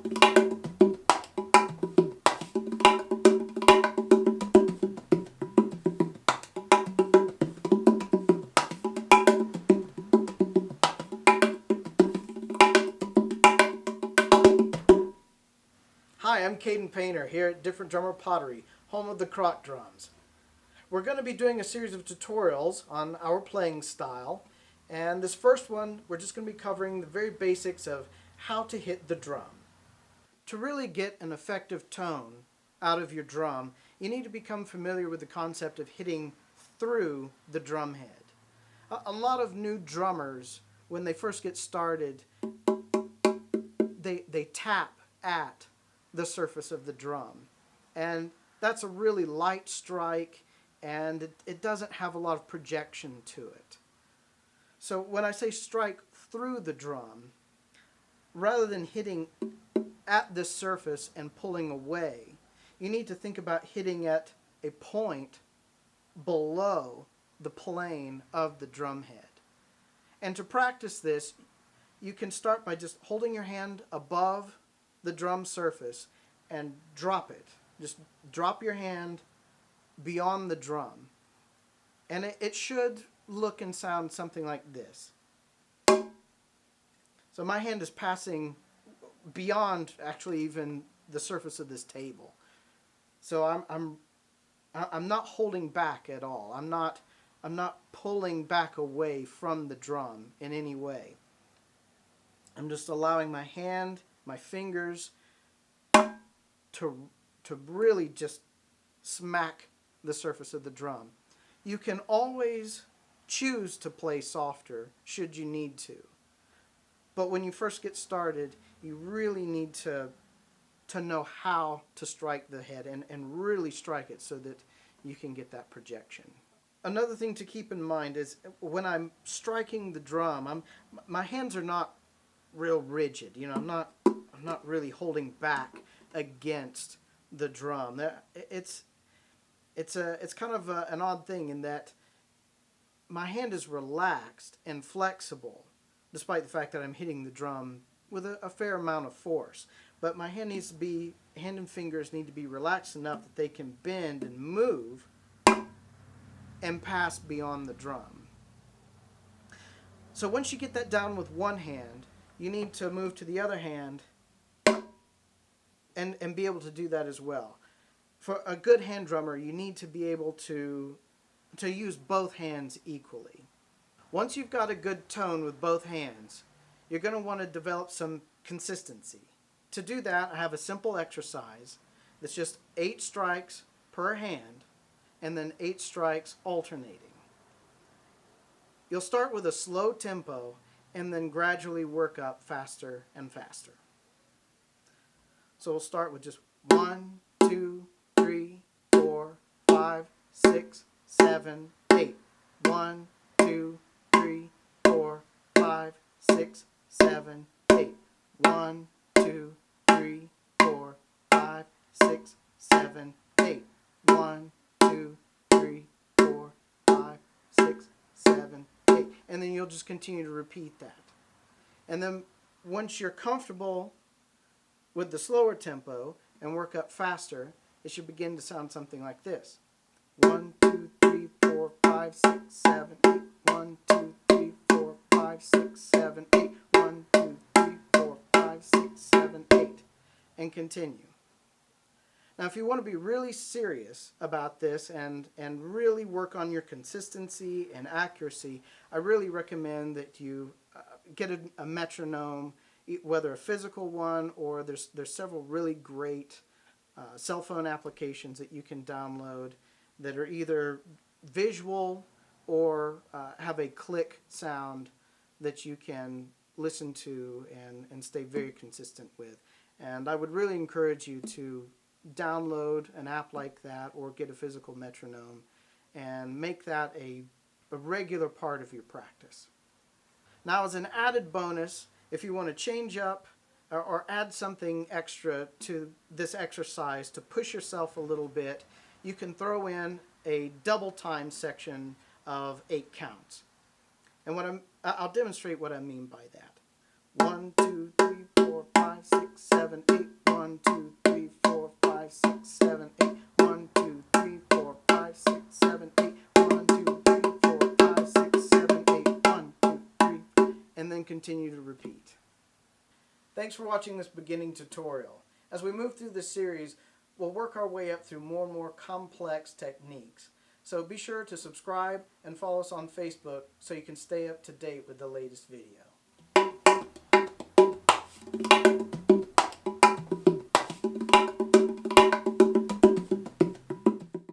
Hi, I'm Caden Painter here at Different Drummer Pottery, home of the Crock drums. We're going to be doing a series of tutorials on our playing style, and this first one we're just going to be covering the very basics of how to hit the drum. To really get an effective tone out of your drum, you need to become familiar with the concept of hitting through the drum head. A lot of new drummers, when they first get started, they tap at the surface of the drum, and that's a really light strike, and it doesn't have a lot of projection to it. So when I say strike through the drum, rather than hitting at this surface and pulling away, you need to think about hitting at a point below the plane of the drum head. And to practice this, you can start by just holding your hand above the drum surface and drop it. Just drop your hand beyond the drum. And it should look and sound something like this. So my hand is passing beyond actually even the surface of this table. So I'm not holding back at all. I'm not pulling back away from the drum in any way. I'm just allowing my hand, my fingers to really just smack the surface of the drum. You can always choose to play softer should you need to. But when you first get started, you really need to know how to strike the head and really strike it so that you can get that projection. Another thing to keep in mind is when I'm striking the drum, my hands are not real rigid. You know, I'm not really holding back against the drum. It's kind of an odd thing in that my hand is relaxed and flexible, despite the fact that I'm hitting the drum with a fair amount of force. But my hand and fingers need to be relaxed enough that they can bend and move and pass beyond the drum. So once you get that down with one hand, you need to move to the other hand and be able to do that as well. For a good hand drummer, you need to be able to use both hands equally. Once you've got a good tone with both hands, you're going to want to develop some consistency. To do that, I have a simple exercise that's just 8 strikes per hand and then 8 strikes alternating. You'll start with a slow tempo and then gradually work up faster and faster. So we'll start with just 1, 2, 3, 4, 5, 6, 7, 8. 1, 2, 3, 4, 5, 6, 7, 8. 1, 2, 3, 4, 5, 6, 7, 8. 1, 2, 3, 4, 5, 6, 7, 8. And then you'll just continue to repeat that. And then once you're comfortable with the slower tempo and work up faster, it should begin to sound something like this. 1, 2, 3, 4, 5, 6, 7, 8. 1, 2, 3, 4, 5, 6, 7, 8. 1, 2, 3, 4, 5, 6, 7, 8. And continue. Now, if you want to be really serious about this and really work on your consistency and accuracy, I really recommend that you get a metronome, whether a physical one or there's several really great cell phone applications that you can download that are either visual or have a click sound that you can listen to and stay very consistent with. And I would really encourage you to download an app like that or get a physical metronome and make that a regular part of your practice. Now, as an added bonus, if you want to change up or add something extra to this exercise to push yourself a little bit, you can throw in a double time section of 8 counts. And I'll demonstrate what I mean by that. 1, 2, 3, 4, 5, 6, 7, 7, 8. 1, 2, 3, 4, 5, 6, 7, 8. 1, 2, 3, 4, 5, 6, 7, 8. 1, 2, 3, 4, 5, 6, 7, 8. 1, 2, 3. And then continue to repeat. Thanks for watching this beginning tutorial. As we move through this series, we'll work our way up through more and more complex techniques. So be sure to subscribe and follow us on Facebook so you can stay up to date with the latest video.